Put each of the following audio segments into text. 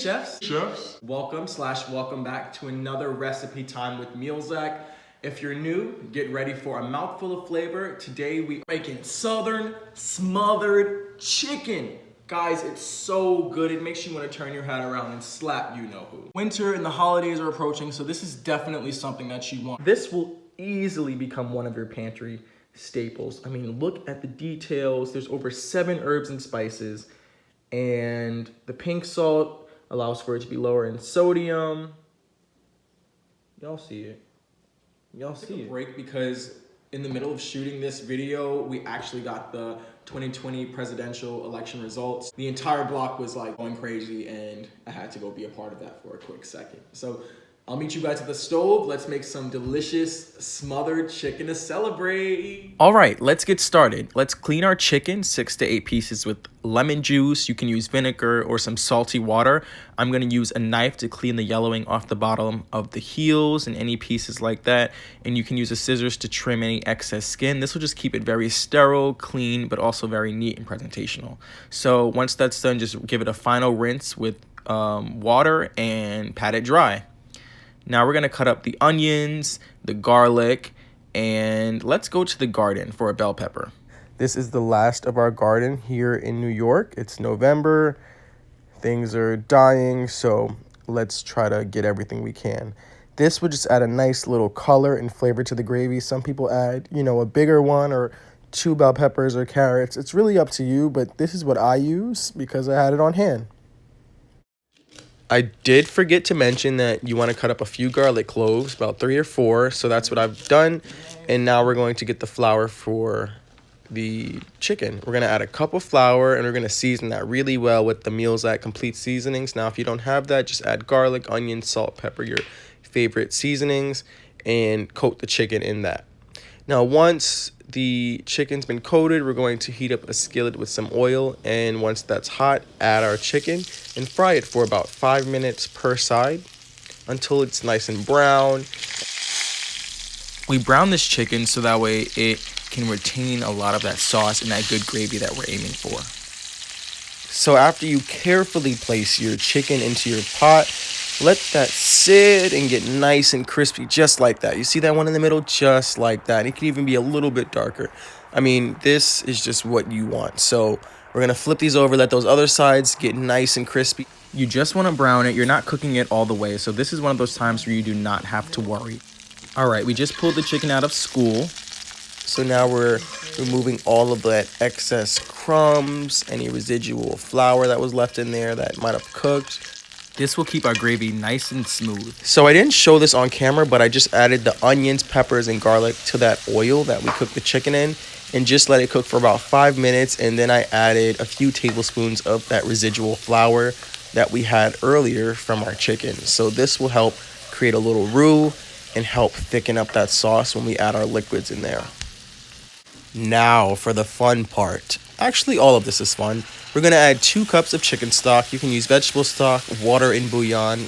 Chefs, welcome back to another recipe time with MealZac. If you're new, get ready for a mouthful of flavor. Today we are making Southern smothered chicken. Guys, it's so good. It makes you want to turn your head around and slap you know who. Winter and the holidays are approaching, so this is definitely something that you want. This will easily become one of your pantry staples. I mean, look at the details. There's over 7 herbs and spices, and the pink salt allows for it to be lower in sodium. Y'all see it. Y'all see it. Break because in the middle of shooting this video, we actually got the 2020 presidential election results. The entire block was like going crazy and I had to go be a part of that for a quick second. So I'll meet you guys at the stove. Let's make some delicious smothered chicken to celebrate. All right, let's get started. Let's clean our chicken, 6 to 8 pieces with lemon juice. You can use vinegar or some salty water. I'm gonna use a knife to clean the yellowing off the bottom of the heels and any pieces like that. And you can use a scissors to trim any excess skin. This will just keep it very sterile, clean, but also very neat and presentational. So once that's done, just give it a final rinse with water and pat it dry. Now we're going to cut up the onions, the garlic, and let's go to the garden for a bell pepper. This is the last of our garden here in New York. It's November. Things are dying, so let's try to get everything we can. This would just add a nice little color and flavor to the gravy. Some people add, a bigger one or 2 bell peppers or carrots. It's really up to you, but this is what I use because I had it on hand. I did forget to mention that you want to cut up a few garlic cloves, about 3 or 4. So that's what I've done. And now we're going to get the flour for the chicken. We're going to add a cup of flour and we're going to season that really well with the MealZac Complete Seasonings. Now, if you don't have that, just add garlic, onion, salt, pepper, your favorite seasonings, and coat the chicken in that. Now, once the chicken's been coated, we're going to heat up a skillet with some oil, and once that's hot, add our chicken and fry it for about 5 minutes per side until it's nice and brown. We brown this chicken so that way it can retain a lot of that sauce and that good gravy that we're aiming for. So after you carefully place your chicken into your pot, let that sit and get nice and crispy just like that. You see that one in the middle? Just like that. It can even be a little bit darker. I mean, this is just what you want. So we're going to flip these over, let those other sides get nice and crispy. You just want to brown it. You're not cooking it all the way. So this is one of those times where you do not have to worry. All right, we just pulled the chicken out of school. So now we're removing all of that excess crumbs, any residual flour that was left in there that might have cooked. This will keep our gravy nice and smooth. So I didn't show this on camera, but I just added the onions, peppers, and garlic to that oil that we cooked the chicken in and just let it cook for about 5 minutes. And then I added a few tablespoons of that residual flour that we had earlier from our chicken. So this will help create a little roux and help thicken up that sauce when we add our liquids in there. Now for the fun part. Actually, all of this is fun. We're going to add 2 cups of chicken stock. You can use vegetable stock, water, and bouillon,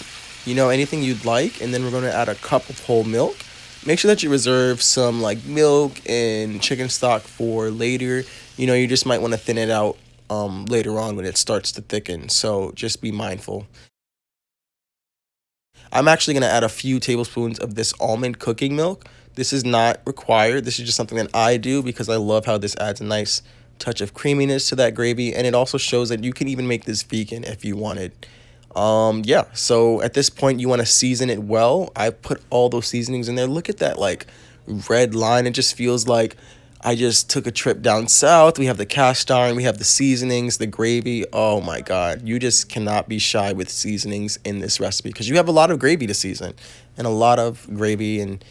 anything you'd like. And then we're going to add a cup of whole milk. Make sure that you reserve some milk and chicken stock for later. You just might want to thin it out later on when it starts to thicken. So just be mindful. I'm actually going to add a few tablespoons of this almond cooking milk. This is not required. This is just something that I do because I love how this adds a nice touch of creaminess to that gravy, and it also shows that you can even make this vegan if you wanted. So at this point you want to season it well. I put all those seasonings in there. Look at that red line. It just feels like I just took a trip down south. We have the cast iron, we have the seasonings, the gravy. Oh my god, you just cannot be shy with seasonings in this recipe because you have a lot of gravy to season and a lot of gravy and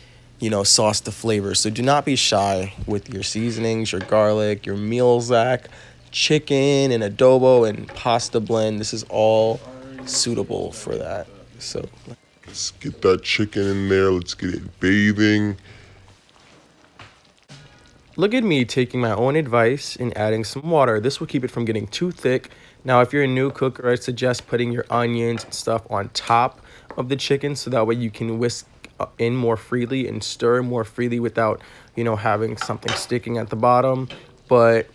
sauce to flavor. So do not be shy with your seasonings, your garlic, your MealZac, chicken and adobo and pasta blend. This is all suitable for that. So let's get that chicken in there. Let's get it bathing. Look at me taking my own advice and adding some water. This will keep it from getting too thick. Now, if you're a new cooker, I suggest putting your onions and stuff on top of the chicken so that way you can whisk in more freely and stir more freely without, having something sticking at the bottom. But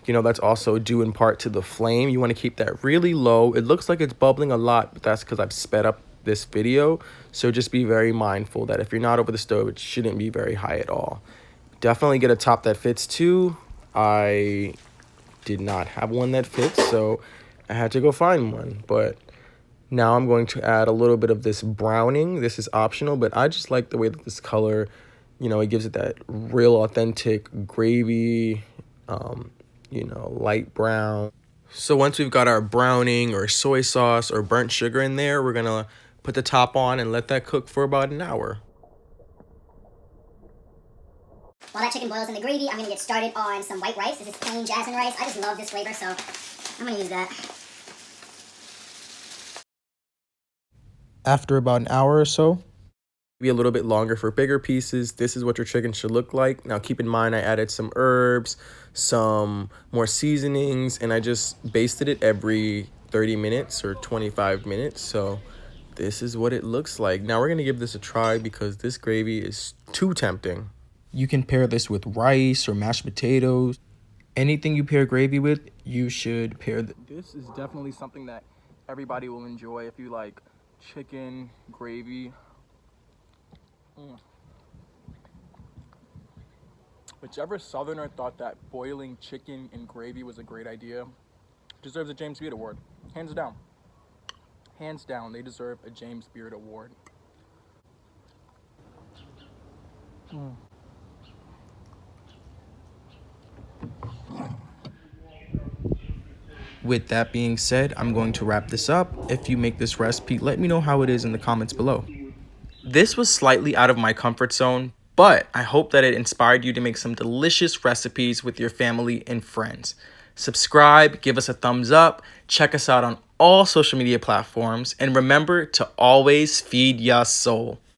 You know, that's also due in part to the flame. You want to keep that really low. It looks like it's bubbling a lot, but that's because I've sped up this video. So just be very mindful that if you're not over the stove, it shouldn't be very high at all. Definitely get a top that fits too. I did not have one that fits, so I had to go find one. But now I'm going to add a little bit of this browning. This is optional, but I just like the way that this color, you know, it gives it that real authentic gravy, you know, light brown. So once we've got our browning or soy sauce or burnt sugar in there, we're gonna put the top on and let that cook for about an hour. While that chicken boils in the gravy, I'm gonna get started on some white rice. This is plain jasmine rice. I just love this flavor, so I'm gonna use that. After about an hour or so, maybe a little bit longer for bigger pieces, this is what your chicken should look like. Now keep in mind I added some herbs, some more seasonings, and I just basted it every 30 minutes or 25 minutes. So this is what it looks like. Now we're gonna give this a try because this gravy is too tempting. You can pair this with rice or mashed potatoes. Anything you pair gravy with, you should pair. This is definitely something that everybody will enjoy if you like chicken gravy. Whichever Southerner thought that boiling chicken in gravy was a great idea deserves a James Beard Award. Hands down. Hands down, they deserve a James Beard Award. With that being said, I'm going to wrap this up. If you make this recipe, let me know how it is in the comments below. This was slightly out of my comfort zone, but I hope that it inspired you to make some delicious recipes with your family and friends. Subscribe, give us a thumbs up, check us out on all social media platforms, and remember to always feed ya soul.